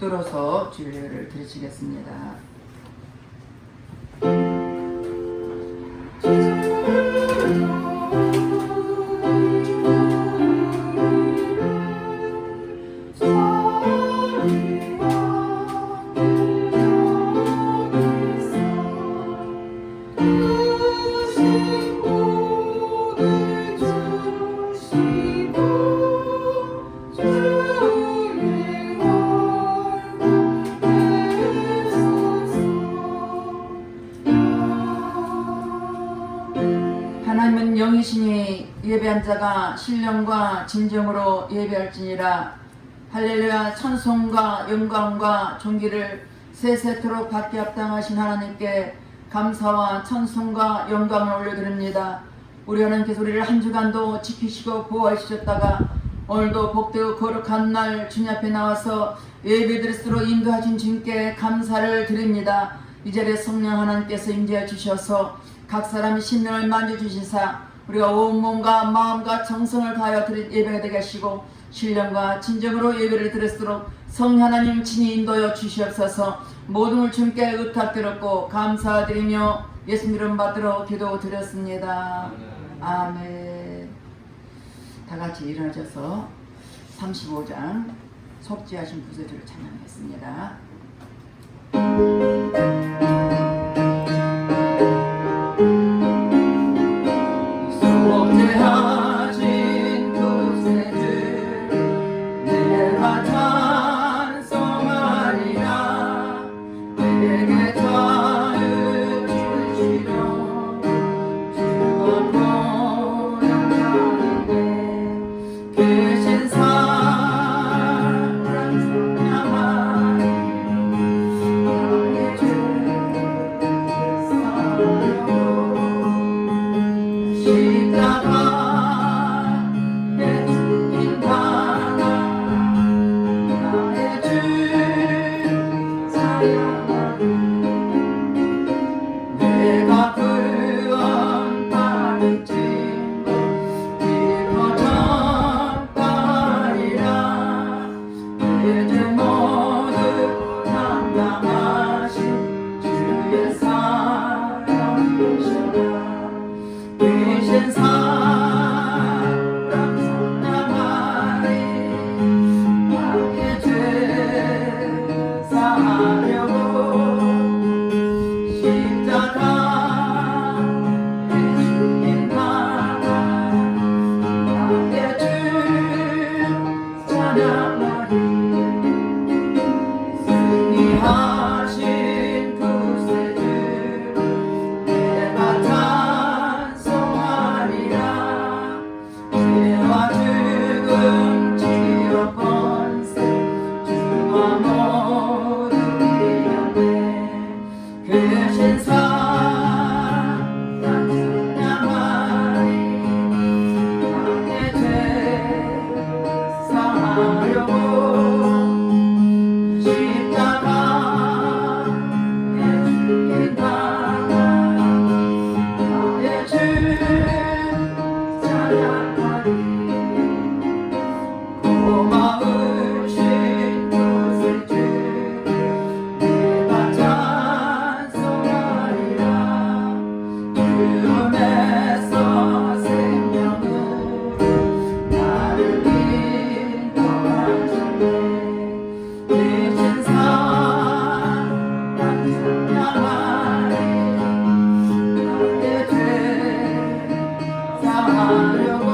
붙들어서 주일 예배를 드리시겠습니다. 하나님은 영이시니 예배한 자가 신령과 진정으로 예배할지니라. 할렐루야. 찬송과 영광과 존귀를 세세토록 받게 합당하신 하나님께 감사와 찬송과 영광을 올려드립니다. 우리 하나님께서 우리를 한 주간도 지키시고 보호해 주셨다가 오늘도 복되고 거룩한 날 주님 앞에 나와서 예배드릴수록 인도하신 주님께 감사를 드립니다. 이 자리에 성령 하나님께서 임재해 주셔서 각 사람이 심령을 만져주시사 우리가 온몸과 마음과 정성을 다하여 드린 예배가 되게 하시고 신령과 진정으로 예배를 드릴수록 성령 하나님 친히 인도하여 주시옵소서. 모든 걸 주님께 의탁드렸고 감사드리며 예수님 이름 받들어 기도드렸습니다. 아멘. 다같이 일어나셔서 35장 속죄하신 구세주를 찬양하겠습니다. 속죄하신 구세주 내가 찬송하리라. 내게 자유 주시려 주가 보낸다는데 계신 사랑 찬양하리. 나의 주 사랑으로 십자가 내가 구원받은 증거 이거 전파리라. 이제 모두 담당하신 주의 사랑이시라. 계신 사랑 찬양하리. 나의 죄 사하려고 승리하신 구세주 내가 찬송하리라. 죄와 죽음 지옥 권세 주가 모두 이겼네. 계신 사랑 찬양하리. 나의 죄 사하려고 고마우신 구세주 내가 찬송하리라. 주름에서 생명을 나를 인도하시네. 계신 사랑 찬양하리. 나의 죄 사하려고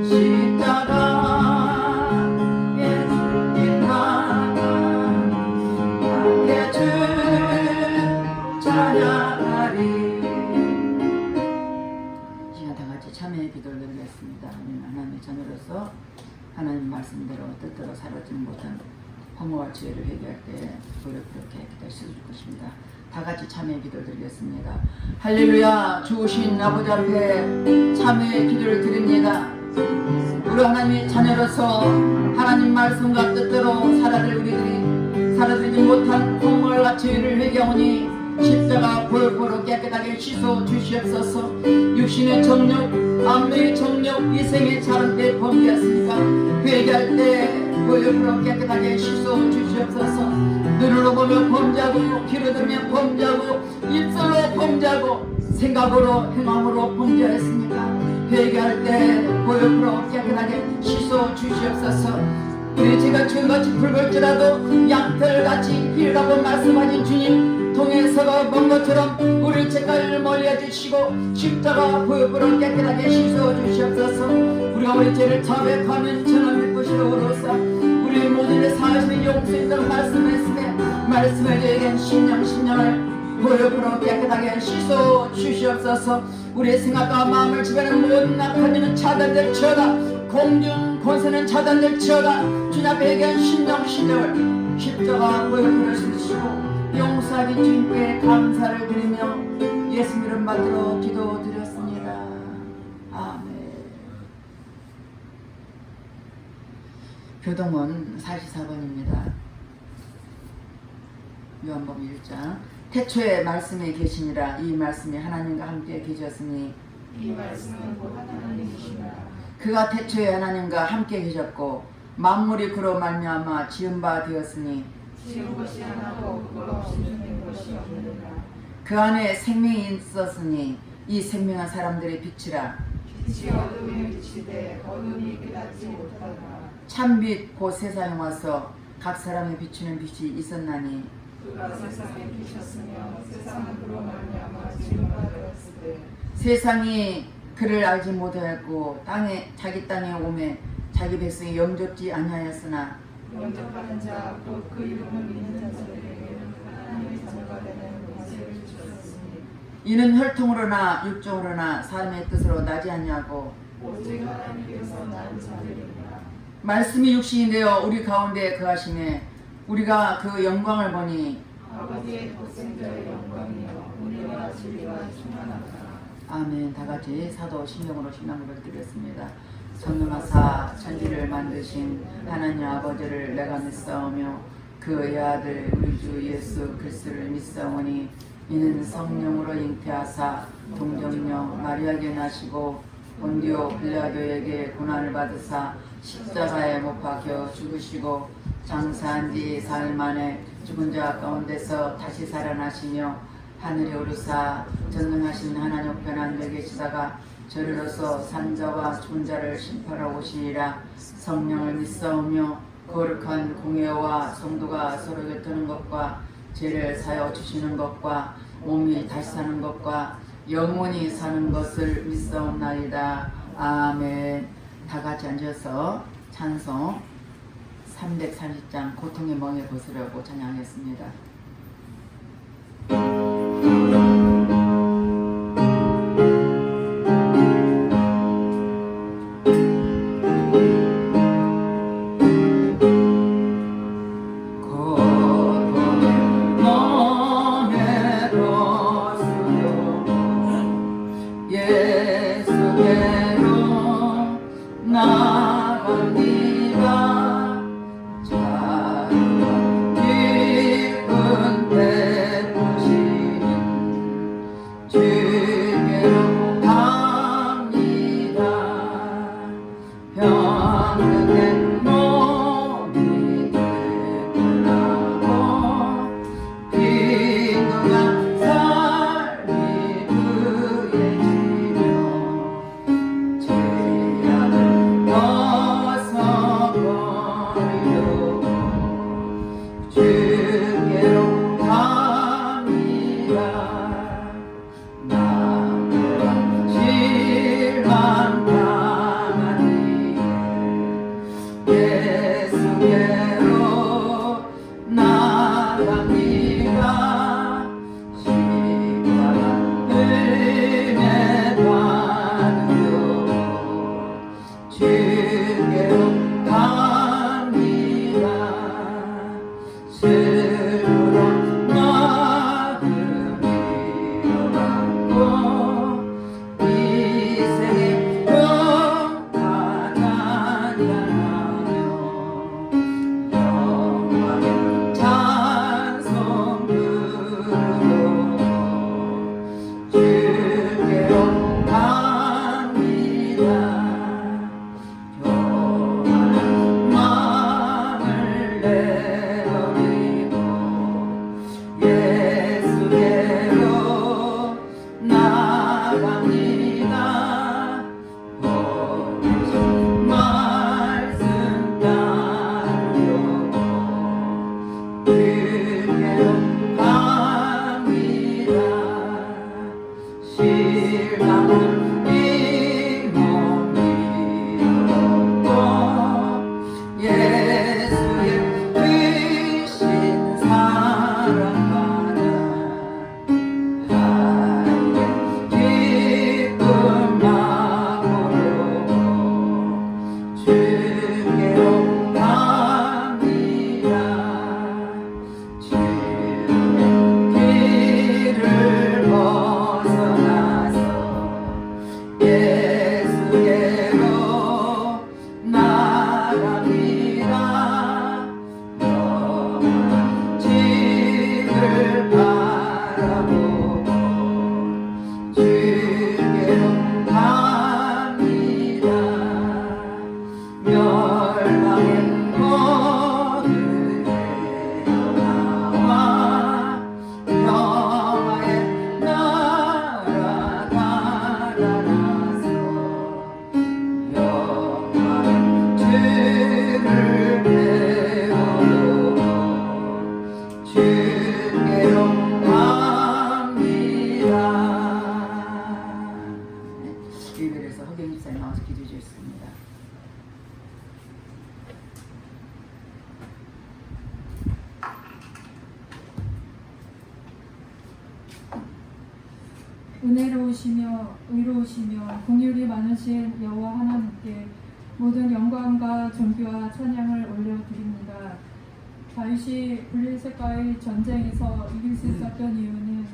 십자가 예수님 나가 나의 주 찬양하리. 시간 다같이 참여의 기도를 드리겠습니다. 하나님의 자녀로서 하나님 말씀대로 뜻대로 살아지는 못한 허무와 죄를 회개할 때 노력스럽게 기도하실 것입니다. 다같이 참여의 기도를 드리겠습니다. 할렐루야. 주신 아버지 앞에 참여의 기도를 드립니다. 우리 하나님의 자녀로서 하나님 말씀과 뜻대로 살아들 우리들이 살아들지 못한 허물과 죄를 회개하오니 십자가 볼고로 깨끗하게 씻어 주시옵소서. 육신의 정욕, 안면의 정욕, 이생의 자른 때 범죄했으니까 회개할 때 그 보혈로 깨끗하게 씻어 주시옵소서. 눈으로 보며 범죄하고 귀로 들으며 범죄하고 입술로 범죄하고 생각으로 행함으로 범죄했으니까 회개할 때 보혈로 깨끗하게 씻어 주시옵소서. 우리 제가 죄같이 붉을지라도 양털같이 희라고 말씀하신 주님, 동에서가 먼 것처럼 우리 죄를 멀리해 주시고 십자가 보혈로 깨끗하게 씻어 주시옵소서. 우리가 우리 죄를 자백하면 천한 빛으로서 우리 모든 사실이 용서있다고 말씀했으며 말씀을 저에겐 신령을 보혈로 깨끗하게 씻어 주시옵소서. 우리의 생각과 마음을 지배하는 모든 악한 일은 차단될 치어다. 공중 권세는 차단될 치어다. 주님 앞에 얘기한 신령을 십자가 보혈로 씻으시고 용서하신 주님께 감사를 드리며 예수님 이름 받들어 기도드렸습니다. 아멘. 교동은 44번입니다. 요한복음 1장. 태초에 말씀이 계시니라. 이 말씀이 하나님과 함께 계셨으니 이 말씀은 곧 하나님이시니라. 그가 태초에 하나님과 함께 계셨고 만물이 그로 말미암아 지은 바 되었으니 지은 것이 하나도 그것 없이 된 것이 없느니라. 그 안에 생명이 있었으니 이 생명은 사람들의 빛이라. 빛이 어둠에 비치되 어둠이 깨닫지 못하더라. 참빛 곧 세상에 와서 각 사람의 비추는 빛이 있었나니 그가 세상에 비쳤으며 세상은 그로 말미암아 지은 바 되었을 때 세상이 그를 알지 못하였고 자기 땅에 오매 자기 백성이 영접지 아니하였으나 영접하는 자 곧 그 이름을 믿는 자들에게는 하나님의 자녀가 되는 권세를 주셨으니 이는 혈통으로나 육종으로나 사람의 뜻으로 나지 아니하고 오직 하나님께서 난 자들이니라. 말씀이 육신이 되어 우리 가운데 거하시매 우리가 그 영광을 보니 아버지의 독생자의 영광이여 은혜와 진리가 충만하다. 아멘. 다같이 사도 신령으로 신앙을 드렸습니다. 전능하사 천지를 만드신 하나님 아버지를 내가 믿사오며 그의 아들 우리 주 예수 그리스도를 믿사오니 이는 성령으로 잉태하사 동정녀 마리아에게 나시고 본디오 빌라도에게 고난을 받으사 십자가에 못 박혀 죽으시고 장사한 지 사흘 만에 죽은 자 가운데서 다시 살아나시며 하늘에 오르사 전능하신 하나님 우편한데 계시다가 저리로서 산자와 죽은 자를 심판하러 오시리라. 성령을 믿사오며 거룩한 공회와 성도가 서로 곁드는 것과 죄를 사여 주시는 것과 몸이 다시 사는 것과 영원히 사는 것을 믿사옵나이다. 아멘. 다같이 앉아서 찬송 330장 고통의 멍에 벗으려고 찬양하겠습니다. 주께로 갑니다. 죄를 배워도 주께로 갑니다. 예배에서 허경 집사님 나와서 기도해 주셨습니다. 은혜로우시며 의로우시며 긍휼이 많으신 여호와 하나님께 모든 영광과 존귀와 찬양을 올려드립니다. 다윗이 블레셋과의 전쟁에서 이길 수 있었던 이유는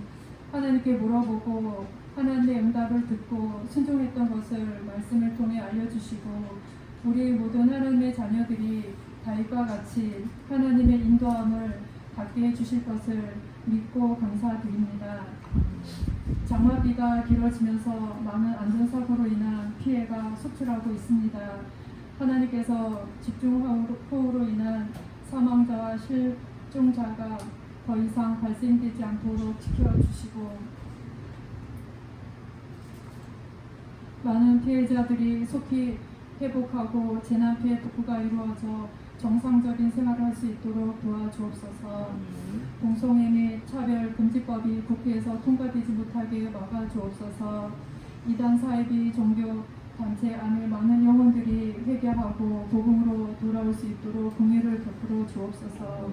하나님께 물어보고 하나님의 응답을 듣고 순종했던 것을 말씀을 통해 알려주시고 우리 모든 하나님의 자녀들이 다윗과 같이 하나님의 인도함을 받게 해주실 것을 믿고 감사드립니다. 장마비가 길어지면서 많은 안전사고로 인한 피해가 속출하고 있습니다. 하나님께서 집중호우로 인한 사망자와 실종자가 더 이상 발생되지 않도록 지켜주시고 많은 피해자들이 속히 회복하고 재난피해 복구가 이루어져 정상적인 생활을 할 수 있도록 도와주옵소서. 동성애 및 차별 금지법이 국회에서 통과되지 못하게 막아주옵소서. 이단 사이비 종교 단체 안에 많은 영혼들이 회개하고 복음으로 돌아올 수 있도록 긍휼을 베풀어 주옵소서.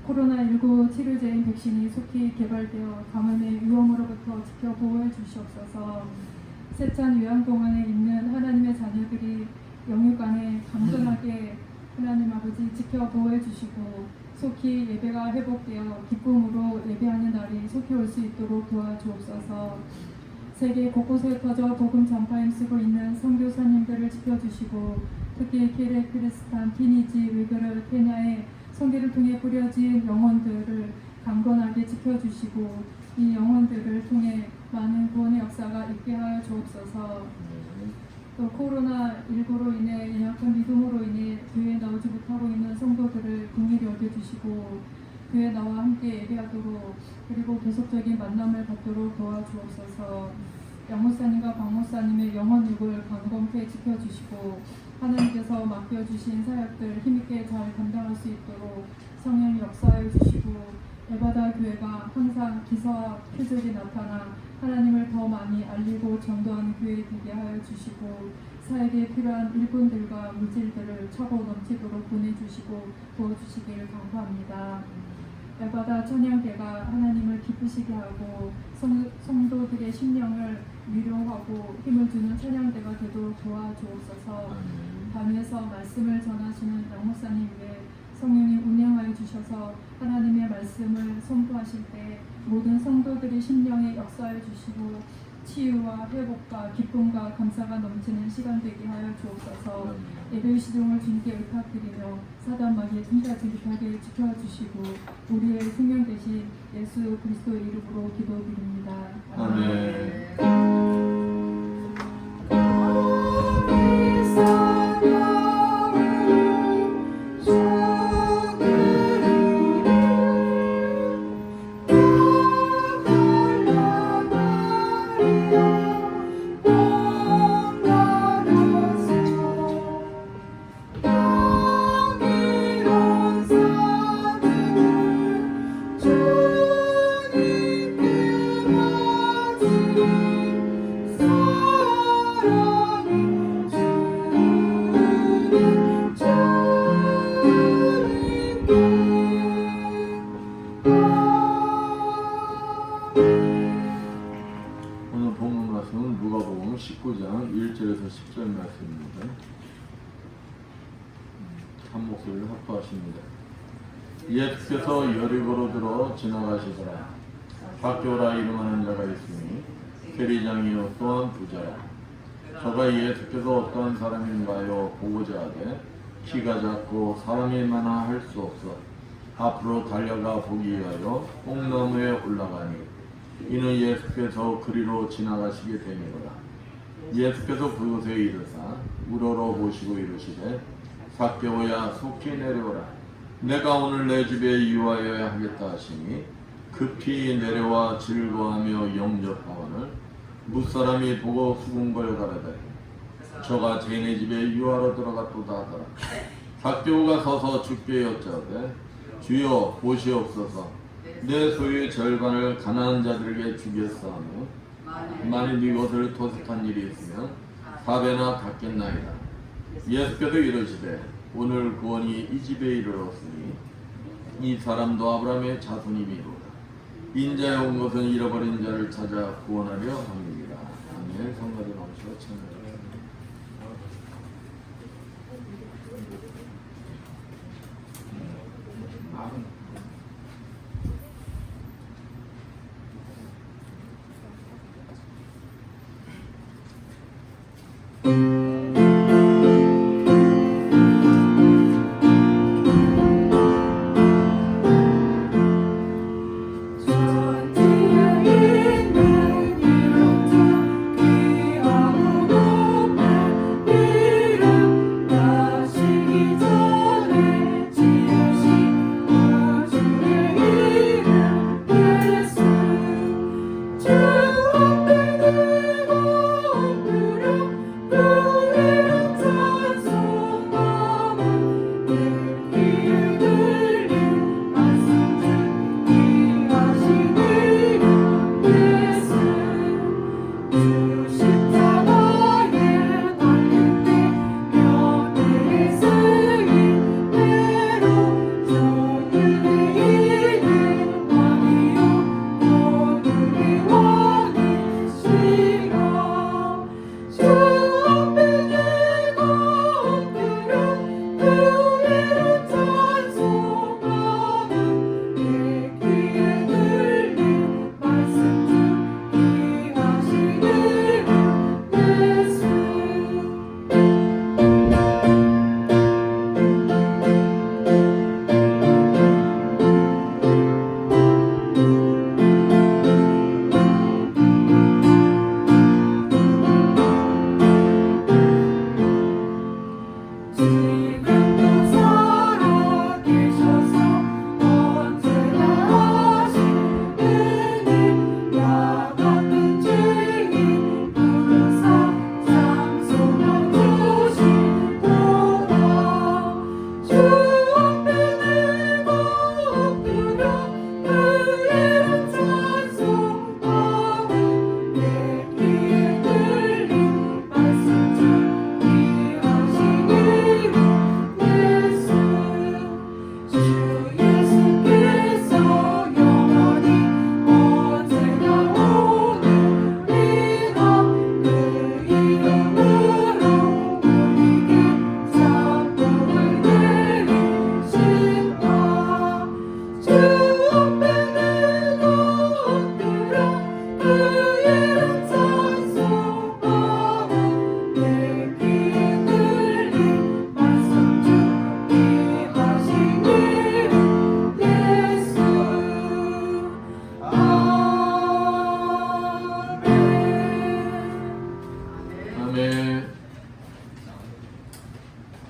코로나19 치료제인 백신이 속히 개발되어 감염의 위험으로부터 지켜 보호해 주시옵소서. 세찬 요양동안에 있는 하나님의 자녀들이 영육 안에 강건하게 하나님 아버지 지켜 보호해 주시고 속히 예배가 회복되어 기쁨으로 예배하는 날이 속히 올 수 있도록 도와주옵소서. 세계 곳곳에 퍼져 복음 전파에 쓰고 있는 선교사님들을 지켜주시고 특히 키르기스탄, 티니지, 위그르, 케냐의 선교를 통해 뿌려진 영혼들을 강건하게 지켜주시고 이 영혼들을 통해 많은 구원의 역사가 있게 하여 주옵소서. 또 코로나19로 인해 연약한 믿음으로 인해 교회에 나오지 못하고 있는 성도들을 긍휼히 여겨주시고 교회에 나와 함께 예배하도록 그리고 계속적인 만남을 갖도록 도와주옵소서. 양목사님과 박목사님의 영혼육을 강건케 지켜주시고 하나님께서 맡겨주신 사역들 힘있게 잘 감당할 수 있도록 성령 역사해 주시고 에바다 교회가 항상 기사와 표적이 나타나 하나님을 더 많이 알리고 전도하는 교회 되게 하여 주시고 사역에 필요한 일꾼들과 물질들을 차고 넘치도록 보내주시고 도와주시길 간구합니다. 에바다 찬양대가 하나님을 기쁘시게 하고 성도들의 심령을 위로하고 힘을 주는 찬양대가 되도록 도와주옵소서. 밤에서 말씀을 전하시는 양목사님 위에 성령이 운행하여 주셔서 하나님의 말씀을 선포하실 때 모든 성도들의 심령에 역사해 주시고 치유와 회복과 기쁨과 감사가 넘치는 시간 되게 하여 주옵소서. 예배 시종을 주님께 의탁드리며 사단 마귀의 틈타지 못하게 지켜주시고 우리의 생명 대신 예수 그리스도의 이름으로 기도드립니다. 아멘. 오늘 본문 말씀은 누가복음 19장 1절에서 10절 말씀입니다. 한 목소리를 합주하십니다. 예수께서 여리고로 들어 지나가시더라. 박교라 이름하는 자가 있으니 세리장이요 또한 부자야. 저가 예수께서 어떠한 사람인가요 보고자 하되 키가 작고 사람이 많아 할 수 없어 앞으로 달려가 보기 위하여 뽕나무에 올라가니 이는 예수께서 그리로 지나가시게 되니라. 예수께서 그곳에 이르사 우러러 보시고 이르시되 삭개오야 속히 내려오라. 내가 오늘 내 집에 유하여야 하겠다 하시니 급히 내려와 즐거워하며 영접하오늘 무사람이 보고 수군걸 가라되 저가 쟤네 집에 유하러 들어갔도다 하더라. 삭개오가 서서 주께 여짜오되 주여 보시옵소서 내 소유의 절반을 가난한 자들에게 주겠사오며 만일 이것을 토색한 일이 있으면 4배나 갚겠나이다. 예수께서 이르시되 오늘 구원이 이 집에 이르렀으니 이 사람도 아브라함의 자손이미로다. 인자에 온 것은 잃어버린 자를 찾아 구원하려 함이니라. 아멘. 성가대 나오시고 찬양합니다.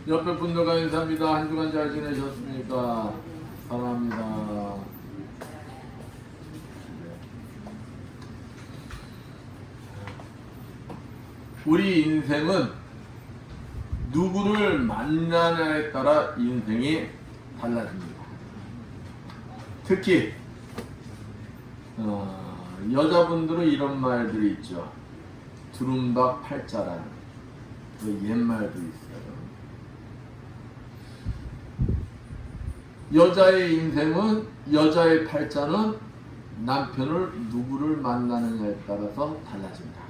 옆에 분들과 인사합니다. 한 주간 잘 지내셨습니까? 사랑합니다. 우리 인생은 누구를 만나냐에 따라 인생이 달라집니다. 특히 여자분들은 이런 말들이 있죠. 두rum박 팔자라는 그 옛말도 있어요. 여자의 인생은, 여자의 팔자는 남편을 누구를 만나느냐에 따라서 달라진다.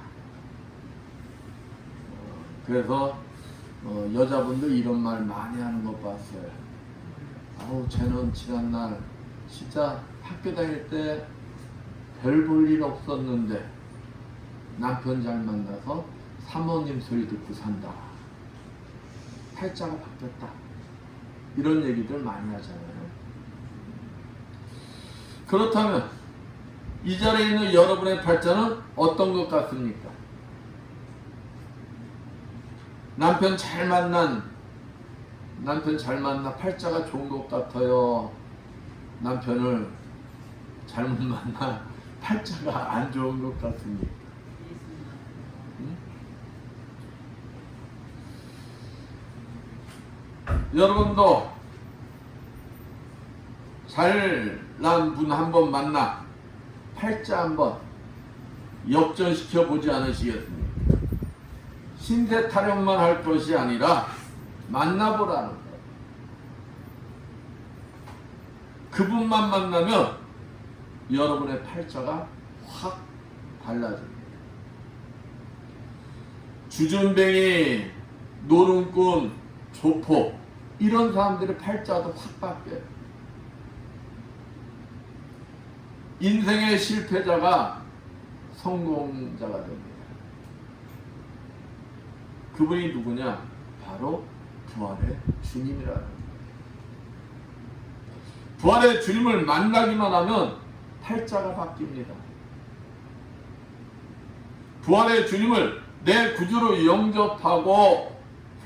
그래서 여자분들 이런 말 많이 하는 거 봤어요. 아우, 쟤는 지난날 진짜 학교 다닐 때 별 볼 일 없었는데 남편 잘 만나서 사모님 소리 듣고 산다. 팔자가 바뀌었다. 이런 얘기들 많이 하잖아요. 그렇다면 이 자리에 있는 여러분의 팔자는 어떤 것 같습니까? 남편 잘 만나 팔자가 좋은 것 같아요. 남편을 잘못 만나 팔자가 안 좋은 것 같습니다. 응? 여러분도 잘난 분 한번 만나 팔자 한번 역전시켜 보지 않으시겠습니까? 신세 타령만 할 것이 아니라 만나보라는 거예요. 그분만 만나면 여러분의 팔자가 확 달라집니다. 주준뱅이, 노름꾼, 조폭 이런 사람들의 팔자도 확 바뀌어요. 인생의 실패자가 성공자가 됩니다. 그분이 누구냐? 바로 부활의 주님이라는 거예요. 부활의 주님을 만나기만 하면 팔자가 바뀝니다. 부활의 주님을 내 구주로 영접하고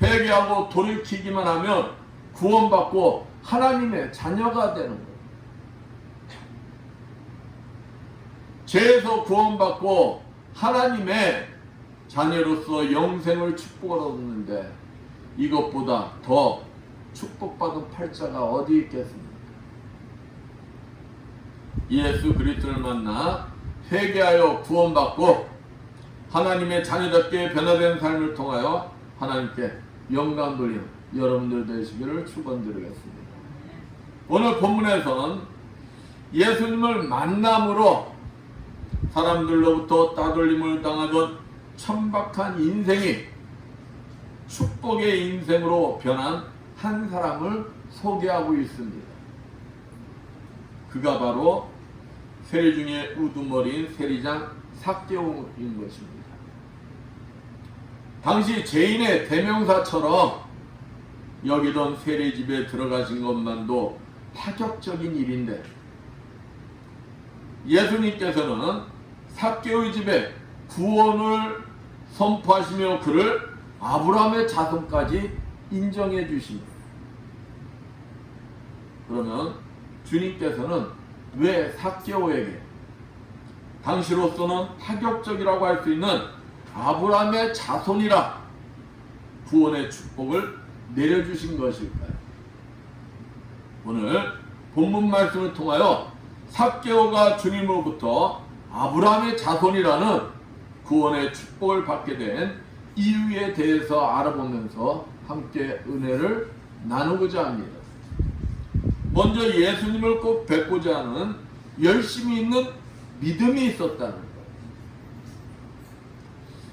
회개하고 돌이키기만 하면 구원받고 하나님의 자녀가 되는 거예요. 죄에서 구원받고 하나님의 자녀로서 영생을 축복을 얻는데 이것보다 더 축복받은 팔자가 어디 있겠습니까? 예수 그리스도를 만나 회개하여 구원받고 하나님의 자녀답게 변화된 삶을 통하여 하나님께 영광 돌리는 여러분들 되시기를 축원드리겠습니다. 오늘 본문에서는 예수님을 만남으로 사람들로부터 따돌림을 당하던 천박한 인생이 축복의 인생으로 변한 한 사람을 소개하고 있습니다. 그가 바로 세리 중에 우두머리인 세리장 삭개오인 것입니다. 당시 죄인의 대명사처럼 여기던 세리 집에 들어가신 것만도 파격적인 일인데 예수님께서는 삭개오의 집에 구원을 선포하시며 그를 아브라함의 자손까지 인정해 주십니다. 그러면 주님께서는 왜 삭개오에게 당시로서는 파격적이라고 할 수 있는 아브라함의 자손이라 구원의 축복을 내려주신 것일까요? 오늘 본문 말씀을 통하여 삭개오가 주님으로부터 아브라함의 자손이라는 구원의 축복을 받게 된 이유에 대해서 알아보면서 함께 은혜를 나누고자 합니다. 먼저 예수님을 꼭 뵙고자 하는 열심히 있는 믿음이 있었다는 것.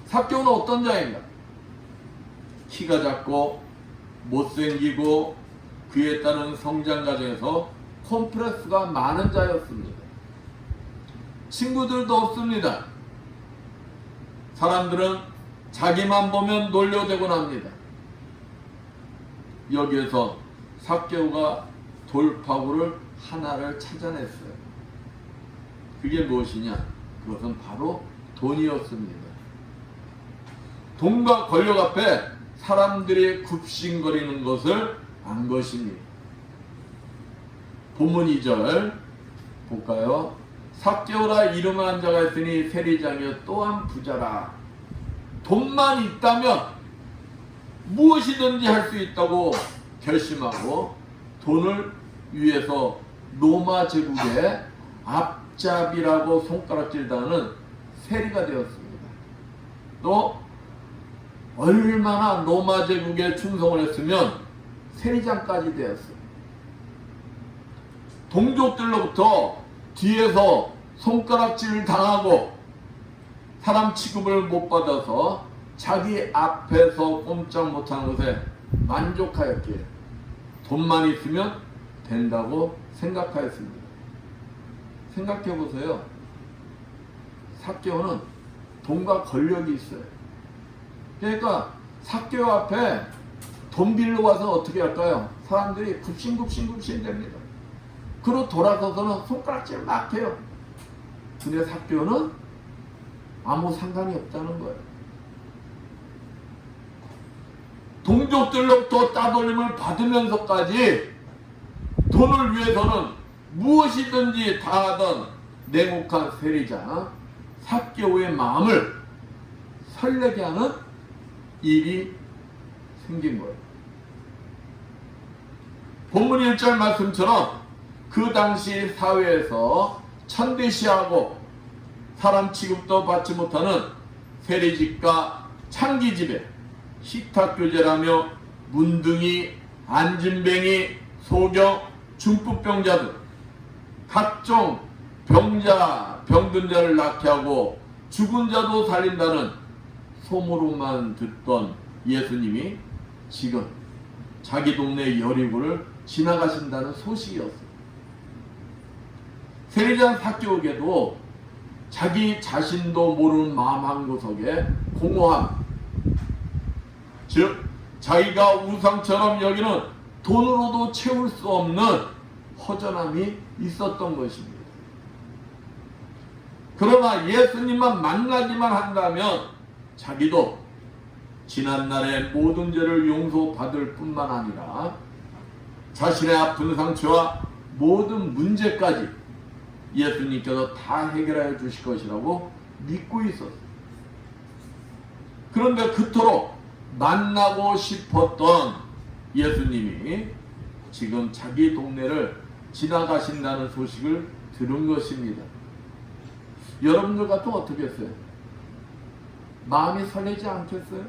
삭개오는 어떤 자인가? 키가 작고 못생기고 그에 따른 성장 과정에서 콤플렉스가 많은 자였습니다. 친구들도 없습니다. 사람들은 자기만 보면 놀려대곤 합니다. 여기에서 삭개오가 돌파구를 하나를 찾아냈어요. 그게 무엇이냐? 그것은 바로 돈이었습니다. 돈과 권력 앞에 사람들이 굽신거리는 것을 안 것입니다. 본문 2절 볼까요? 삭개오라 이름을 한 자가 있으니 세리장이여 또한 부자라. 돈만 있다면 무엇이든지 할 수 있다고 결심하고 돈을 위해서 로마 제국의 앞잡이라고 손가락질당하는 세리가 되었습니다. 또 얼마나 로마 제국에 충성을 했으면 세리장까지 되었어요. 동족들로부터 뒤에서 손가락질을 당하고 사람 취급을 못 받아서 자기 앞에서 꼼짝 못하는 것에 만족하였기에 돈만 있으면 된다고 생각하였습니다. 생각해 보세요. 삭개오는 돈과 권력이 있어요. 그러니까 삭개오 앞에 돈 빌려 와서 어떻게 할까요? 사람들이 굽신굽신 됩니다. 그러고 돌아서서는 손가락질 막 해요. 근데 삭개오는 아무 상관이 없다는 거예요. 동족들로부터 따돌림을 받으면서까지 돈을 위해서는 무엇이든지 다 하던 냉혹한 세리자 삭개오의 마음을 설레게 하는 일이 생긴 거예요. 본문 1절 말씀처럼 그 당시 사회에서 천대시하고 사람 취급도 받지 못하는 세리집과 창기집에 식탁교제라며 문둥이, 안진뱅이, 소경, 중풍병자 등 각종 병든 자를 낫게 하고 죽은 자도 살린다는 소문으로만 듣던 예수님이 지금 자기 동네 여리고를 지나가신다는 소식이었어요. 세리장 삭개오에게도 자기 자신도 모르는 마음 한구석에 공허함, 즉 자기가 우상처럼 여기는 돈으로도 채울 수 없는 허전함이 있었던 것입니다. 그러나 예수님만 만나기만 한다면 자기도 지난날의 모든 죄를 용서받을 뿐만 아니라 자신의 아픈 상처와 모든 문제까지 예수님께서 다 해결하여 주실 것이라고 믿고 있었어요. 그런데 그토록 만나고 싶었던 예수님이 지금 자기 동네를 지나가신다는 소식을 들은 것입니다. 여러분들 같으면 어떻게 했어요? 마음이 설레지 않겠어요?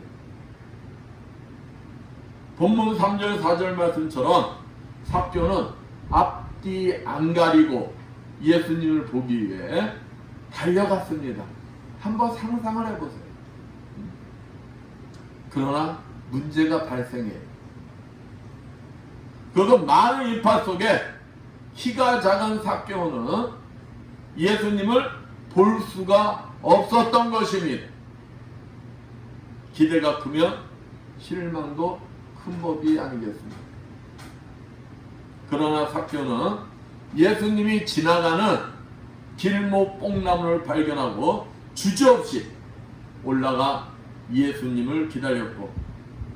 본문 3절 4절 말씀처럼 삭개오는 앞뒤 안 가리고 예수님을 보기 위해 달려갔습니다. 한번 상상을 해보세요. 그러나 문제가 발생해요. 그것은 많은 인파 속에 키가 작은 삭개오는 예수님을 볼 수가 없었던 것입니다. 기대가 크면 실망도 큰 법이 아니겠습니까? 그러나 삭개오는 예수님이 지나가는 길목 뽕나무를 발견하고 주저없이 올라가 예수님을 기다렸고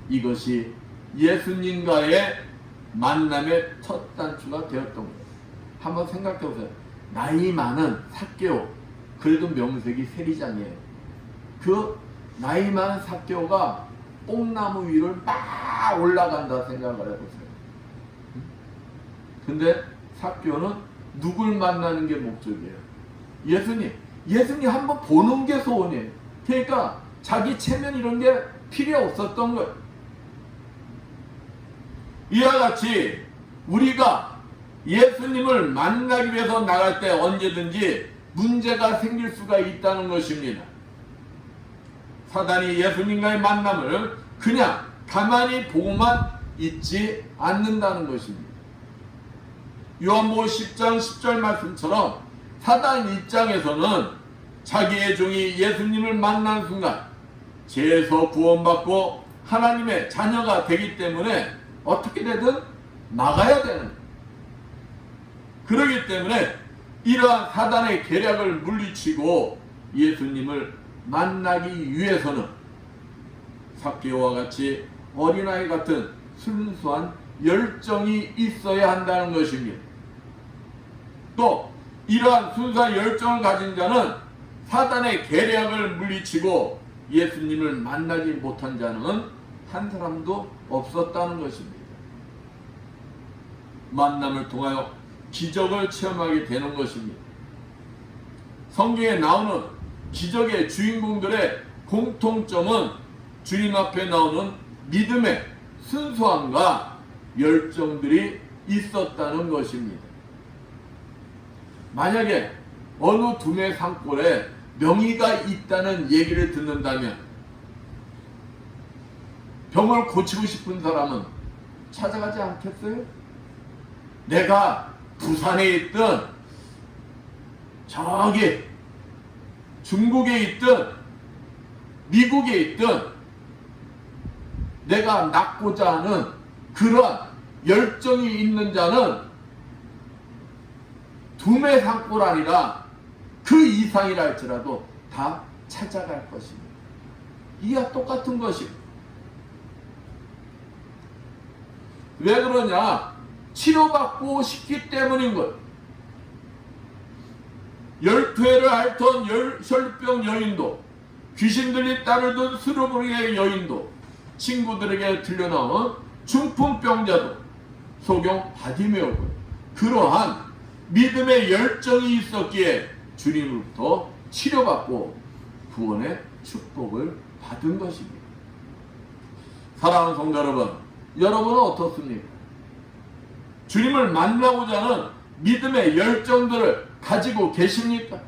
이것이 예수님과의 만남의 첫 단추가 되었던 거예요. 한번 생각해 보세요. 나이 많은 삭개오, 그래도 명색이 세리장이에요. 그 나이 많은 삭개오가 뽕나무 위를 막 올라간다 생각을 해보세요. 근데 삭개오는 누굴 만나는 게 목적이에요? 예수님 한번 보는 게 소원이에요. 그러니까 자기 체면 이런 게 필요 없었던 거예요. 이와 같이 우리가 예수님을 만나기 위해서 나갈 때 언제든지 문제가 생길 수가 있다는 것입니다. 사단이 예수님과의 만남을 그냥 가만히 보고만 있지 않는다는 것입니다. 요한복음 10장 10절 말씀처럼 사단 입장에서는 자기의 종이 예수님을 만난 순간 죄에서 구원받고 하나님의 자녀가 되기 때문에 어떻게 되든 나가야 되는 거예요. 그렇기 때문에 이러한 사단의 계략을 물리치고 예수님을 만나기 위해서는 삭개오와 같이 어린아이 같은 순수한 열정이 있어야 한다는 것입니다. 또 이러한 순수한 열정을 가진 자는 사단의 계략을 물리치고 예수님을 만나지 못한 자는 한 사람도 없었다는 것입니다. 만남을 통하여 기적을 체험하게 되는 것입니다. 성경에 나오는 기적의 주인공들의 공통점은 주님 앞에 나오는 믿음의 순수함과 열정들이 있었다는 것입니다. 만약에 어느 두뇌 산골에 명의가 있다는 얘기를 듣는다면 병을 고치고 싶은 사람은 찾아가지 않겠어요? 내가 부산에 있든 저기 중국에 있든 미국에 있든 내가 낫고자 하는 그런 열정이 있는 자는 두뇌 산골 아니라 그 이상이라 할지라도 다 찾아갈 것입니다. 이와 똑같은 것입니다. 왜 그러냐? 치료받고 싶기 때문인 것. 12회를 앓던 혈병 여인도, 귀신 들린 딸을 둔 스르브리의 여인도, 친구들에게 들려나온 중풍병자도, 소경 바디메오고 그러한 믿음의 열정이 있었기에 주님으로부터 치료받고 구원의 축복을 받은 것입니다. 사랑하는 성도 여러분, 여러분은 어떻습니까? 주님을 만나고자 하는 믿음의 열정들을 가지고 계십니까?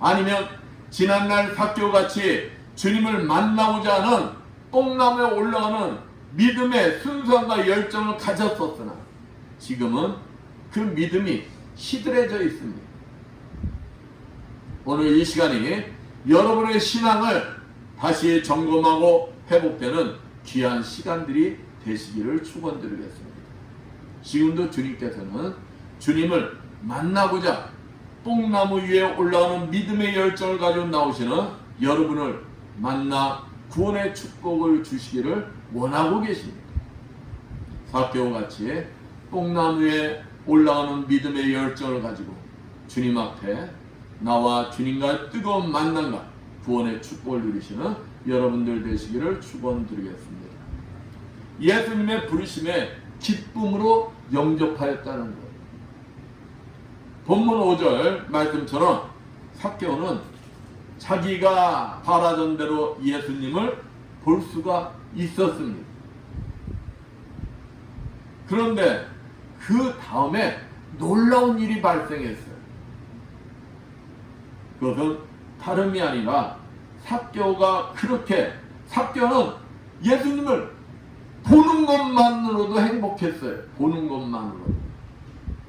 아니면 지난날 삭개오같이 주님을 만나고자 하는 뽕나무에 올라가는 믿음의 순수함과 열정을 가졌었으나 지금은 그 믿음이 시들해져 있습니다. 오늘 이 시간이 여러분의 신앙을 다시 점검하고 회복되는 귀한 시간들이 되시기를 축원드리겠습니다. 지금도 주님께서는 주님을 만나고자 뽕나무 위에 올라가는 믿음의 열정을 가지고 나오시는 여러분을 만나 구원의 축복을 주시기를 원하고 계십니다. 삭개오같이 뽕나무에 올라가는 믿음의 열정을 가지고 주님 앞에 나와 주님과의 뜨거운 만남과 구원의 축복을 누리시는 여러분들 되시기를 축원드리겠습니다. 예수님의 부르심에 기쁨으로 영접하였다는 것. 본문 5절 말씀처럼 삭개오는 자기가 바라던 대로 예수님을 볼 수가 있었습니다. 그런데 그 다음에 놀라운 일이 발생했어요. 그것은 다름이 아니라 삭개오는 예수님을 보는 것만으로도 행복했어요. 보는 것만으로도.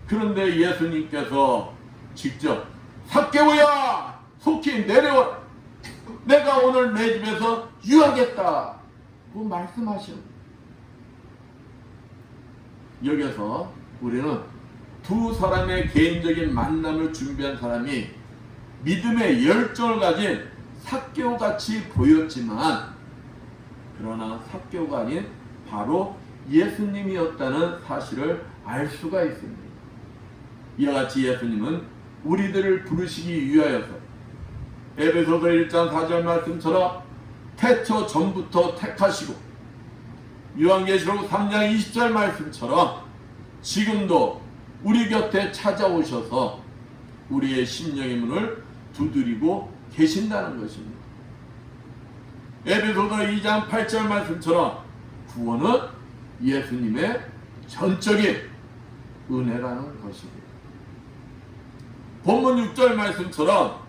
그런데 예수님께서 직접 삭개오야 속히 내려와, 내가 오늘 내 집에서 유하겠다 고 말씀하십니다. 여기서 우리는 두 사람의 개인적인 만남을 준비한 사람이 믿음의 열정을 가진 삭개오같이 보였지만 그러나 삭개오가 아닌 바로 예수님이었다는 사실을 알 수가 있습니다. 이와 같이 예수님은 우리들을 부르시기 위하여서 에베소서 1장 4절 말씀처럼 태초 전부터 택하시고 요한계시록 3장 20절 말씀처럼 지금도 우리 곁에 찾아오셔서 우리의 심령의 문을 두드리고 계신다는 것입니다. 에베소서 2장 8절 말씀처럼 구원은 예수님의 전적인 은혜라는 것입니다. 본문 6절 말씀처럼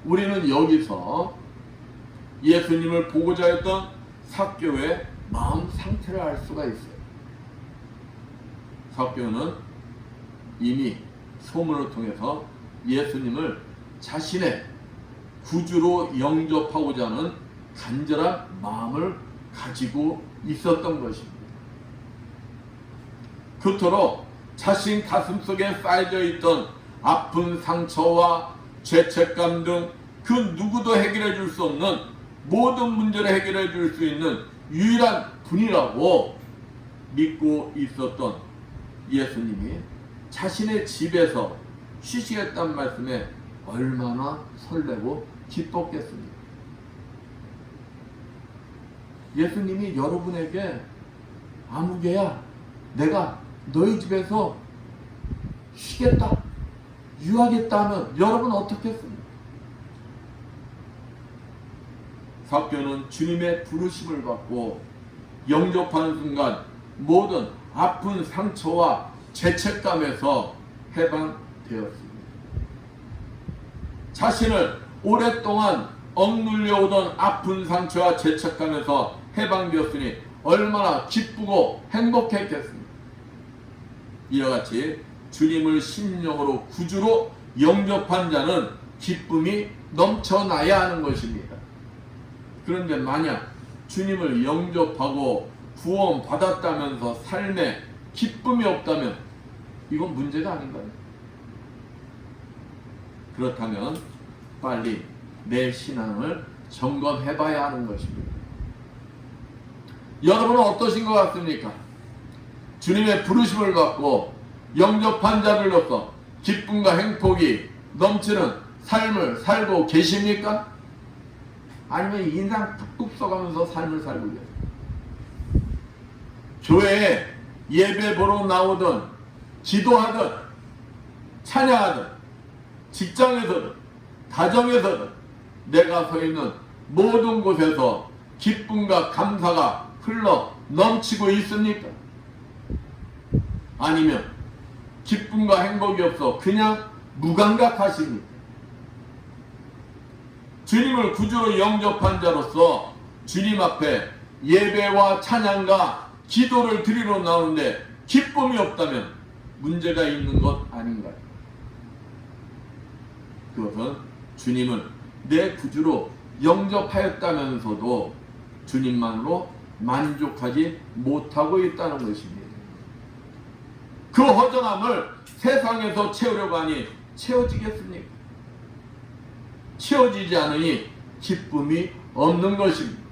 우리는 여기서 예수님을 보고자 했던 삭개오의 마음 상태를 알 수가 있어요. 삭개오는 이미 소문을 통해서 예수님을 자신의 구주로 영접하고자 하는 간절한 마음을 가지고 있었던 것입니다. 그토록 자신 가슴속에 쌓여져 있던 아픈 상처와 죄책감 등 그 누구도 해결해 줄 수 없는 모든 문제를 해결해 줄 수 있는 유일한 분이라고 믿고 있었던 예수님이 자신의 집에서 쉬시겠다는 말씀에 얼마나 설레고 기뻤겠습니까? 예수님이 여러분에게 아무개야 내가 너희 집에서 쉬겠다, 유하겠다 하면 여러분 어떻겠습니까? 삭개오는 주님의 부르심을 받고 영접하는 순간 모든 아픈 상처와 죄책감에서 해방되었습니다. 자신을 오랫동안 억눌려 오던 아픈 상처와 죄책감에서 해방되었으니 얼마나 기쁘고 행복했겠습니까? 이와 같이 주님을 심령으로 구주로 영접한 자는 기쁨이 넘쳐나야 하는 것입니다. 그런데 만약 주님을 영접하고 구원받았다면서 삶에 기쁨이 없다면 이건 문제가 아닌가요? 그렇다면 빨리 내 신앙을 점검해봐야 하는 것입니다. 여러분은 어떠신 것 같습니까? 주님의 부르심을 받고 영접한 자들로서 기쁨과 행복이 넘치는 삶을 살고 계십니까? 아니면 인상 푹푹 써가면서 삶을 살고 계세요? 교회에 예배 보러 나오든 기도하든 찬양하든 직장에서든 가정에서든 내가 서 있는 모든 곳에서 기쁨과 감사가 흘러 넘치고 있습니까? 아니면 기쁨과 행복이 없어 그냥 무감각하십니까? 주님을 구주로 영접한 자로서 주님 앞에 예배와 찬양과 기도를 드리러 나오는데 기쁨이 없다면 문제가 있는 것 아닌가요? 그것은 주님을 내 구주로 영접하였다면서도 주님만으로 만족하지 못하고 있다는 것입니다. 그 허전함을 세상에서 채우려고 하니 채워지겠습니까? 채워지지 않으니 기쁨이 없는 것입니다.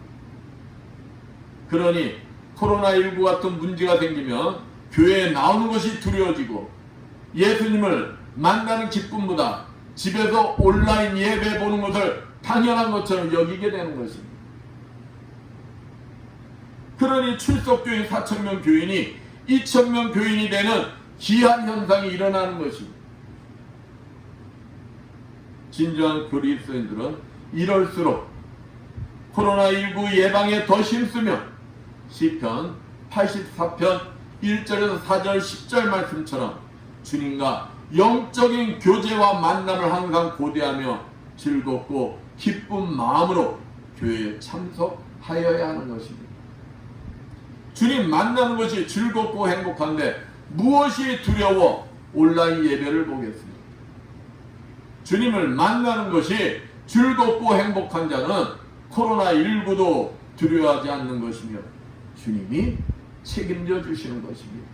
그러니 코로나19 같은 문제가 생기면 교회에 나오는 것이 두려워지고 예수님을 만나는 기쁨보다 집에서 온라인 예배 보는 것을 당연한 것처럼 여기게 되는 것입니다. 그러니 출석교인 4,000명 교인이 2,000명 교인이 되는 기한 현상이 일어나는 것입니다. 진정한 그리스도인들은 이럴수록 코로나19 예방에 더 힘쓰며 시편 84편 1절에서 4절 10절 말씀처럼 주님과 영적인 교제와 만남을 항상 고대하며 즐겁고 기쁜 마음으로 교회에 참석하여야 하는 것입니다. 주님 만나는 것이 즐겁고 행복한데 무엇이 두려워 온라인 예배를 보겠습니까? 주님을 만나는 것이 즐겁고 행복한 자는 코로나19도 두려워하지 않는 것이며 주님이 책임져 주시는 것입니다.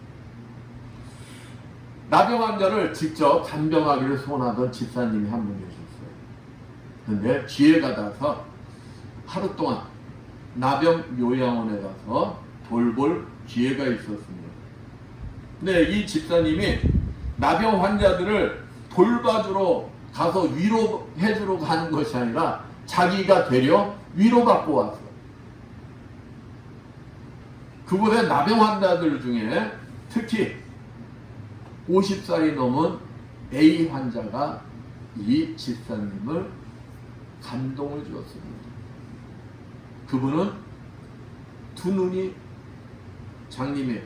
나병 환자를 직접 간병하기를 소원하던 집사님이 한 분 계셨어요. 그런데 기회가 닿아서 하루 동안 나병 요양원에 가서 돌볼 기회가 있었습니다. 근데 이 집사님이 나병 환자들을 돌봐주러 가서 위로해주러 가는 것이 아니라 자기가 되려 위로받고 왔어요. 그곳의 나병 환자들 중에 특히 50살이 넘은 A 환자가 이 집사님을 감동을 주었습니다. 그분은 두 눈이 장님이에요.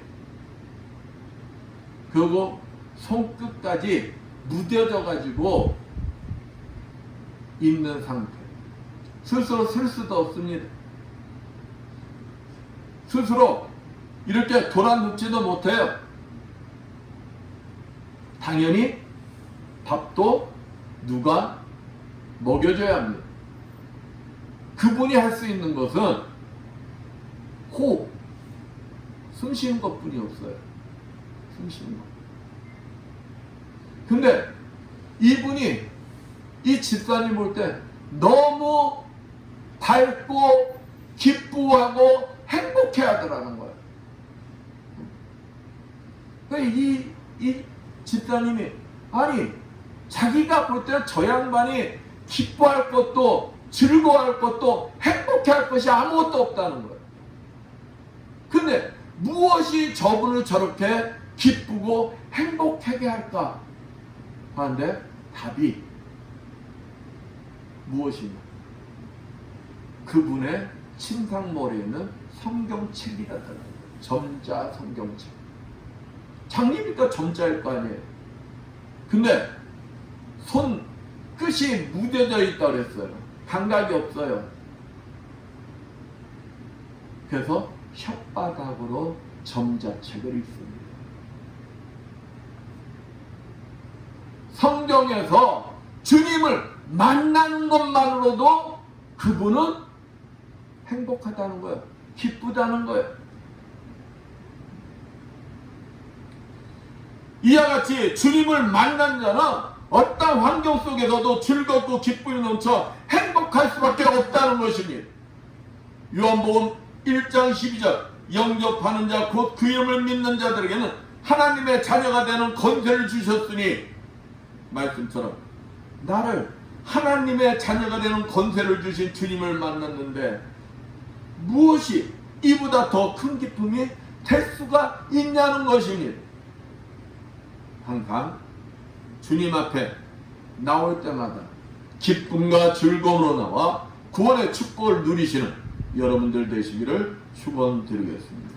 그리고 손끝까지 무뎌져 가지고 있는 상태. 스스로 쓸 수도 없습니다. 스스로 이렇게 돌아눕지도 못해요. 당연히 밥도 누가 먹여줘야 합니다. 그분이 할 수 있는 것은 호흡, 숨 쉬는 것뿐이 없어요. 숨 쉬는 것. 근데 이분이 이 집사님 볼 때 너무 밝고 기뻐하고 행복해 하더라는 거예요. 이 집사님이 아니 자기가 볼 때 저 양반이 기뻐할 것도 즐거워할 것도 행복해할 것이 아무것도 없다는 거예요. 근데 무엇이 저분을 저렇게 기쁘고 행복하게 할까 하는데 답이 무엇이냐? 그분의 침상머리에는 성경책이라더라고요. 점자 성경책. 장님이니까 점자일 거 아니에요. 근데 손 끝이 무뎌져 있다고 그랬어요. 감각이 없어요. 그래서 혓바닥으로 점자책을 읽습니다. 성경에서 주님을 만나는 것만으로도 그분은 행복하다는 거예요. 기쁘다는 거예요. 이와 같이 주님을 만난 자는 어떤 환경 속에서도 즐겁고 기쁨이 넘쳐 행복할 수밖에 없다는 것입니다. 요한복음 1장 12절 영접하는 자 곧 그 이름을 믿는 자들에게는 하나님의 자녀가 되는 권세를 주셨으니 말씀처럼 나를 하나님의 자녀가 되는 권세를 주신 주님을 만났는데 무엇이 이보다 더 큰 기쁨이 될 수가 있냐는 것입니다. 항상 주님 앞에 나올 때마다 기쁨과 즐거움으로 나와 구원의 축복을 누리시는 여러분들 되시기를 축원드리겠습니다.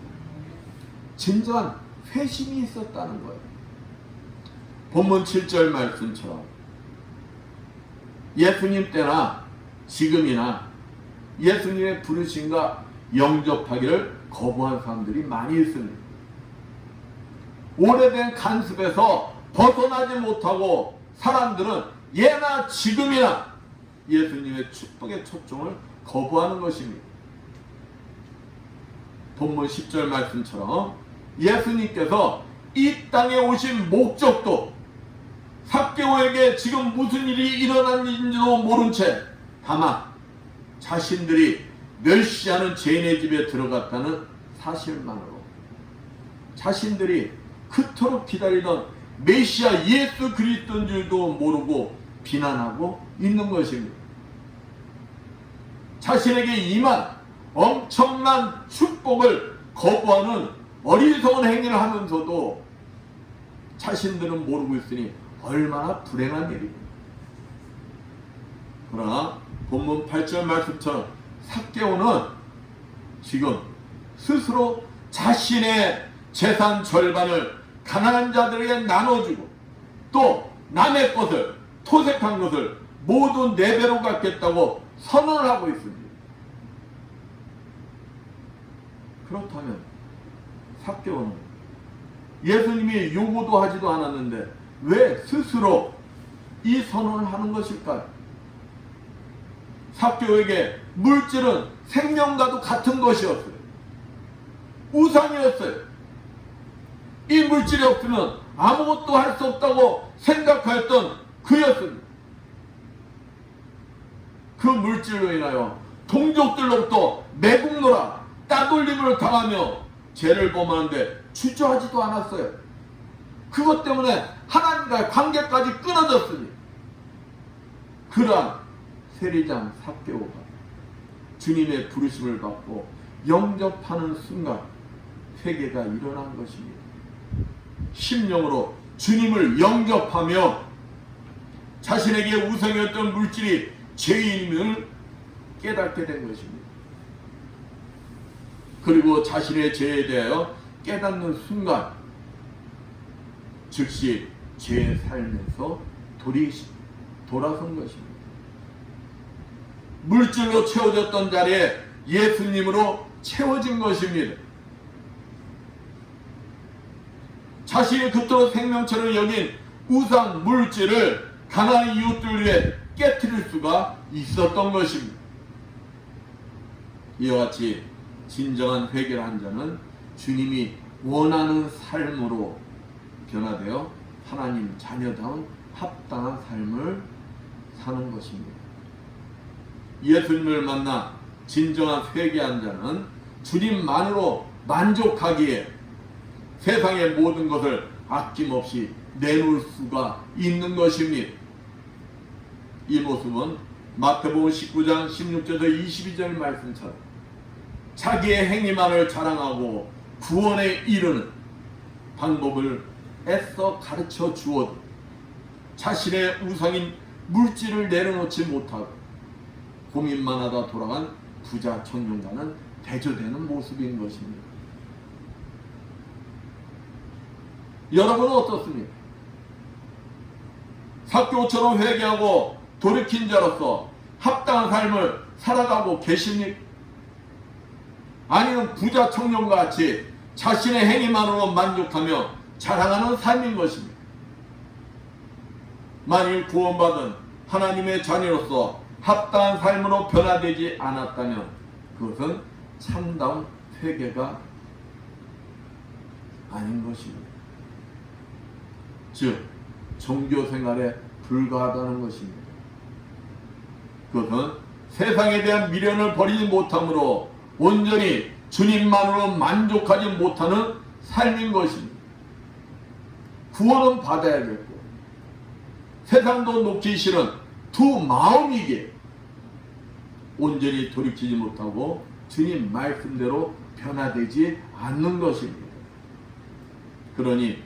진정한 회심이 있었다는 거예요. 본문 7절 말씀처럼 예수님 때나 지금이나 예수님의 부르심과 영접하기를 거부한 사람들이 많이 있습니다. 오래된 간습에서 벗어나지 못하고 사람들은 예나 지금이나 예수님의 축복의 초청을 거부하는 것입니다. 본문 10절 말씀처럼 예수님께서 이 땅에 오신 목적도 삭개오에게 지금 무슨 일이 일어났는지도 모른 채 다만 자신들이 멸시하는 죄인의 집에 들어갔다는 사실만으로 자신들이 그토록 기다리던 메시아 예수 그리스도인 줄도 모르고 비난하고 있는 것입니다. 자신에게 임한 엄청난 축복을 거부하는 어리석은 행위를 하면서도 자신들은 모르고 있으니 얼마나 불행한 일입니다. 그러나 본문 8절 말씀처럼 삭개오는 지금 스스로 자신의 재산 절반을 가난한 자들에게 나눠주고 또 남의 것을 토색한 것을 모두 4배로 갚겠다고 선언을 하고 있습니다. 그렇다면 삭개오는 예수님이 요구도 하지도 않았는데 왜 스스로 이 선언을 하는 것일까요? 삭개오에게 물질은 생명과도 같은 것이었어요. 우상이었어요. 이 물질이 없으면 아무것도 할 수 없다고 생각하였던 그였습니다. 그 물질로 인하여 동족들로부터 매국노라 따돌림을 당하며 죄를 범하는데 주저하지도 않았어요. 그것 때문에 하나님과의 관계까지 끊어졌으니 그러한 세리장 삭개오가 주님의 부르심을 받고 영접하는 순간 회개가 일어난 것입니다. 심령으로 주님을 영접하며 자신에게 우상이었던 물질이 죄인임을 깨닫게 된 것입니다. 그리고 자신의 죄에 대하여 깨닫는 순간 즉시 죄의 삶에서 돌아선 것입니다. 물질로 채워졌던 자리에 예수님으로 채워진 것입니다. 자신이 그토록 생명처럼 여긴 우상 물질을 가난한 이웃들 위해 깨트릴 수가 있었던 것입니다. 이와 같이 진정한 회개를 한 자는 주님이 원하는 삶으로 변화되어 하나님 자녀다운 합당한 삶을 사는 것입니다. 예수님을 만나 진정한 회개한 자는 주님만으로 만족하기에 세상의 모든 것을 아낌없이 내놓을 수가 있는 것입니다. 이 모습은 마태복음 19장 16절에서 22절 말씀처럼 자기의 행위만을 자랑하고 구원에 이르는 방법을 애써 가르쳐 주어도 자신의 우상인 물질을 내려놓지 못하고 고민만 하다 돌아간 부자 청년과는 대조되는 모습인 것입니다. 여러분은 어떻습니까? 삭개오처럼 회개하고 돌이킨 자로서 합당한 삶을 살아가고 계십니까? 아니면 부자 청년과 같이 자신의 행위만으로 만족하며 자랑하는 삶인 것입니다. 만일 구원받은 하나님의 자녀로서 합당한 삶으로 변화되지 않았다면 그것은 참다운 회개가 아닌 것입니다. 즉 종교생활에 불과하다는 것입니다. 그것은 세상에 대한 미련을 버리지 못함으로 온전히 주님만으로 만족하지 못하는 삶인 것입니다. 구원은 받아야겠고 세상도 놓기 싫은 두 마음이기에 온전히 돌이키지 못하고 주님 말씀대로 변화되지 않는 것입니다. 그러니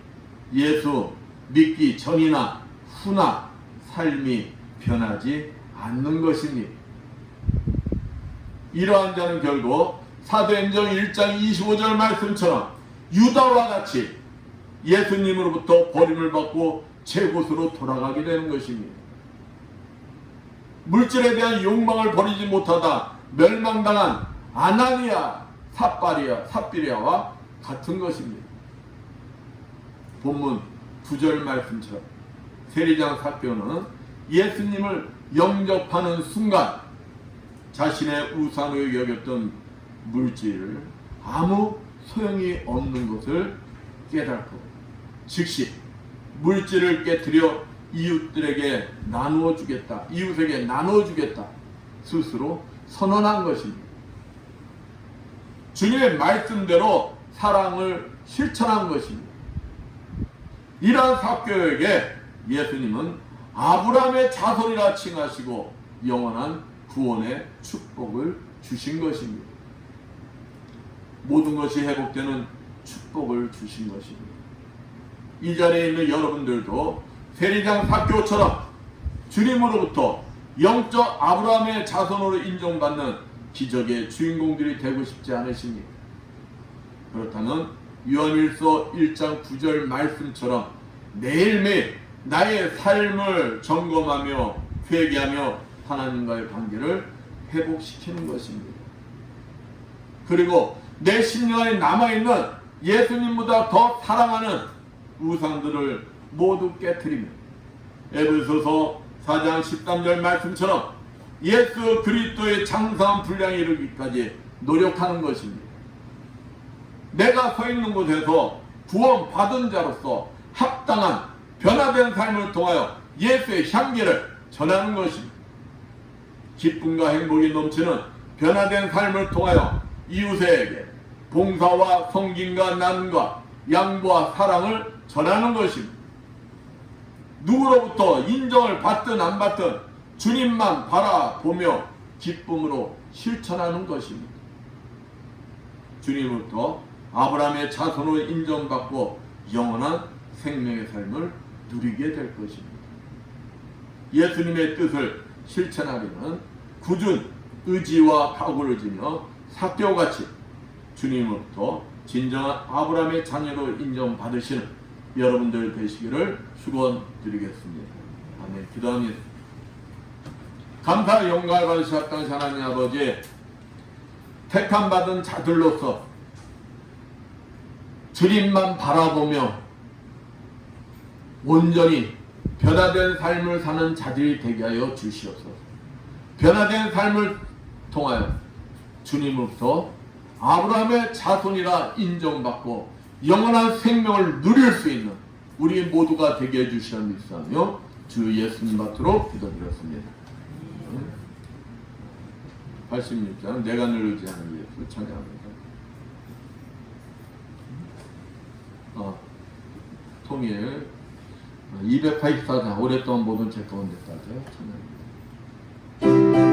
예수 믿기 전이나 후나 삶이 변하지 않는 것입니다. 이러한 자는 결국 사도행전 1장 25절 말씀처럼 유다와 같이 예수님으로부터 버림을 받고 제 곳으로 돌아가게 되는 것입니다. 물질에 대한 욕망을 버리지 못하다 멸망당한 아나니아, 삽비리아와 같은 것입니다. 본문 9절 말씀처럼 세리장 삭개오는 예수님을 영접하는 순간 자신의 우상으로 여겼던 물질을 아무 소용이 없는 것을 깨닫고 즉시 물질을 깨뜨려 이웃들에게 나누어 주겠다, 이웃에게 나누어 주겠다 스스로 선언한 것입니다. 주님의 말씀대로 사랑을 실천한 것입니다. 이러한 삭개오에게 예수님은 아브라함의 자손이라 칭하시고 영원한 구원의 축복을 주신 것입니다. 모든 것이 회복되는 축복을 주신 것입니다. 이 자리에 있는 여러분들도 세리장 삭개오처럼 주님으로부터 영적 아브라함의 자손으로 인정받는 기적의 주인공들이 되고 싶지 않으십니까? 그렇다면 요한일서 1장 9절 말씀처럼 매일매일 나의 삶을 점검하며 회개하며 하나님과의 관계를 회복시키는 것입니다. 그리고 내 심령 안에 남아있는 예수님보다 더 사랑하는 우상들을 모두 깨트리며 에베소서 4장 13절 말씀처럼 예수 그리스도의 장성한 분량에 이르기까지 노력하는 것입니다. 내가 서 있는 곳에서 구원받은 자로서 합당한 변화된 삶을 통하여 예수의 향기를 전하는 것입니다. 기쁨과 행복이 넘치는 변화된 삶을 통하여 이웃에게 봉사와 섬김과 나눔과 양보와 사랑을 전하는 것입니다. 누구로부터 인정을 받든 안 받든 주님만 바라보며 기쁨으로 실천하는 것입니다. 주님으로부터 아브라함의 자손으로 인정받고 영원한 생명의 삶을 누리게 될 것입니다. 예수님의 뜻을 실천하려면 굳은 의지와 각오를 지며 삭개오같이 주님으로부터 진정한 아브라함의 자녀로 인정받으시는 여러분들 되시기를 축원드리겠습니다. 아멘. 기도합니다. 감사 영광을 받으셨던 하나님 아버지, 택함받은 자들로서 주님만 바라보며 온전히 변화된 삶을 사는 자들이 되게 하여 주시옵소서. 변화된 삶을 통하여 주님으로부터 아브라함의 자손이라 인정받고 영원한 생명을 누릴 수 있는 우리 모두가 되게 해주시라 믿사며 주 예수님 받도록 기도드렸습니다. 86장 내가 늘 의지하는 예수 찬양합니다. 통일 284장 오랫동안 모든 제 가운데까지 찬양합니다.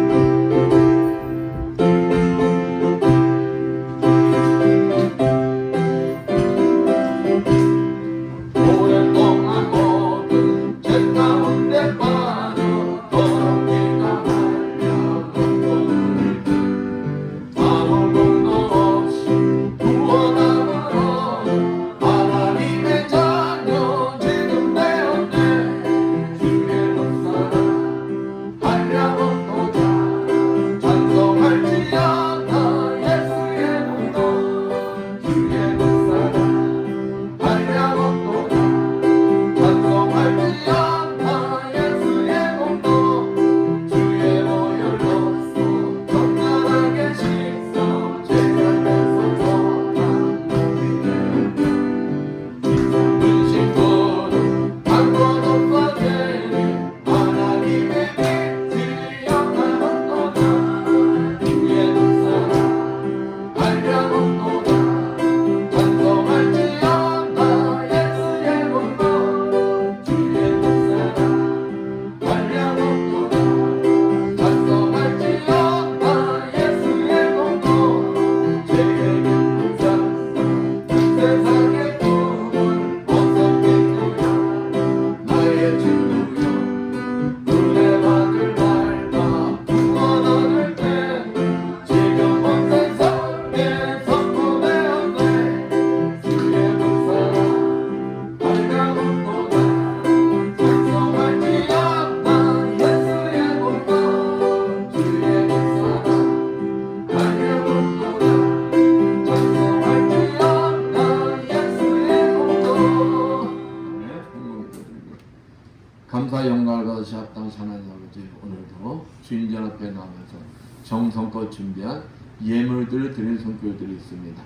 인도하시 합당하시 하나님 아버지, 오늘도 주인전 앞에 나오면서 정성껏 준비한 예물들을 드린 손길들이 있습니다.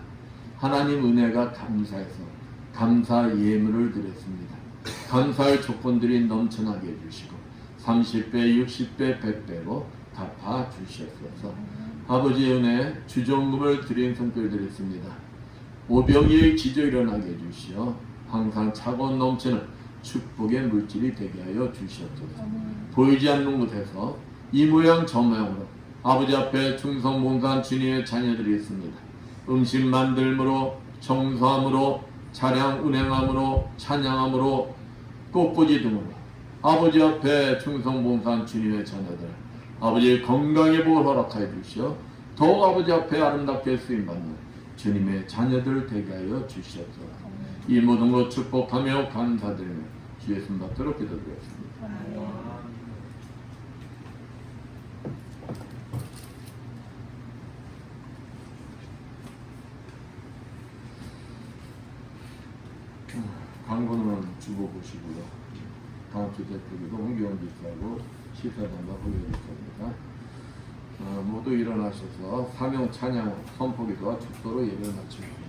하나님 은혜가 감사해서 감사 예물을 드렸습니다. 감사할 조건들이 넘쳐나게 해주시고 30배, 60배, 100배로 갚아 주시옵소서. 아버지의 은혜 주정금을 드린 손길들이 있습니다. 오병이의 기적 일어나게 해주시어 항상 차고 넘치는 축복의 물질이 되게 하여 주시옵소서. 보이지 않는 곳에서 이 모양 저 모양으로 아버지 앞에 충성봉사한 주님의 자녀들이 있습니다. 음식 만들므로, 청소함으로, 차량 운행함으로, 찬양함으로, 꽃꽂이 등으로 아버지 앞에 충성봉사한 주님의 자녀들, 아버지의 건강의 복을 허락하여 주시어 더욱 아버지 앞에 아름답게 쓰임받는 주님의 자녀들 되게 하여 주시옵소서. 이 모든 것 축복하며 감사드리며 주 예수님 받도록 기도드리겠습니다. 광고는 주고 보시고요. 다음 주 대표기도 홍기원 집사하고 시사단과 보여줄 겁니다. 모두 일어나셔서 사명 찬양 선포기도와 축도로 예배를 마치겠습니다.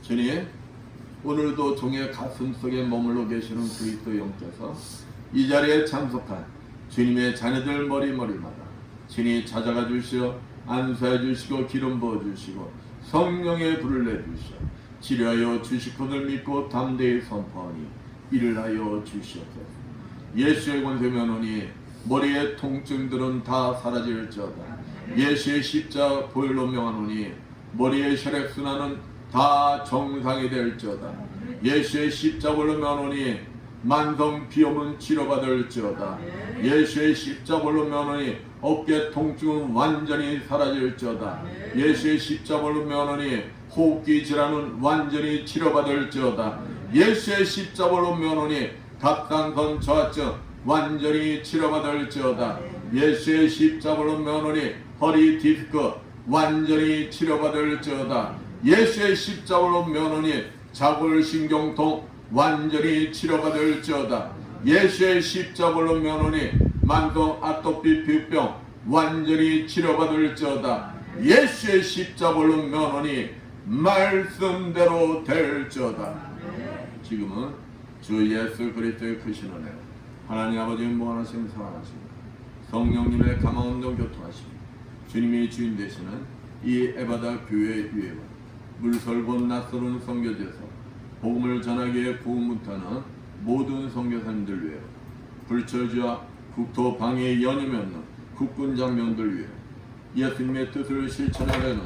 주님, 오늘도 종의 가슴 속에 머물러 계시는 그리스도 영께서 이 자리에 참석한 주님의 자녀들 머리머리마다 친히 찾아가 주시어 안수해 주시고 기름 부어 주시고 성령의 불을 내주시어 치료하여 주시건을 믿고 담대히 선포하니 이를 하여 주시옵소서. 예수의 권세 면하니 머리의 통증들은 다 사라질지어다. 예수의 십자 보혈로 명하노니 머리의 혈액순환은 다 정상이 될지어다. 예수의 십자보로 면하니 만성 비염은 치료받을지어다. 예수의 십자보로 면하니 어깨 통증은 완전히 사라질지어다. 예수의 십자보로 면하니 호흡기 질환은 완전히 치료받을지어다. 예수의 십자보로 면하니 갑상선 저하증 완전히 치료받을지어다. 예수의 십자보로 면하니 허리 디스크 완전히 치료받을지어다. 예수의 십자가로 면하니 자골신경통 완전히 치료받을지어다. 예수의 십자가로 면하니 만성 아토피 피부병 완전히 치료받을지어다. 예수의 십자가로 면하니 말씀대로 될지어다. 지금은 주 예수 그리스도의 크신 은혜, 하나님 아버지 무한하신 사랑하심, 성령님의 감화운동 교통하심, 주님이 주인 되시는 이 에바다 교회 유회와 물설곤 낯설은 선교지에서 복음을 전하기 위해 구문타는 모든 선교사님들 위해 불철주와 국토 방해에 연임이 없는 국군 장병들 위해 예수님의 뜻을 실천하려는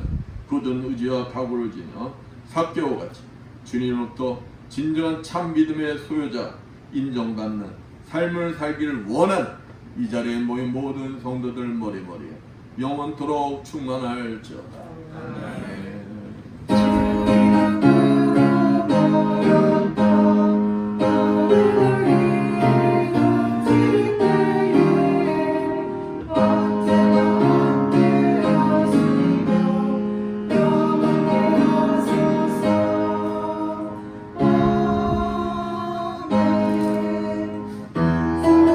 굳은 의지와 각오를 지녀 삭개와 같이 주님으로부터 진정한 참 믿음의 소유자 인정받는 삶을 살기를 원하는 이 자리에 모인 모든 성도들 머리머리에 영원토록 충만할지어다.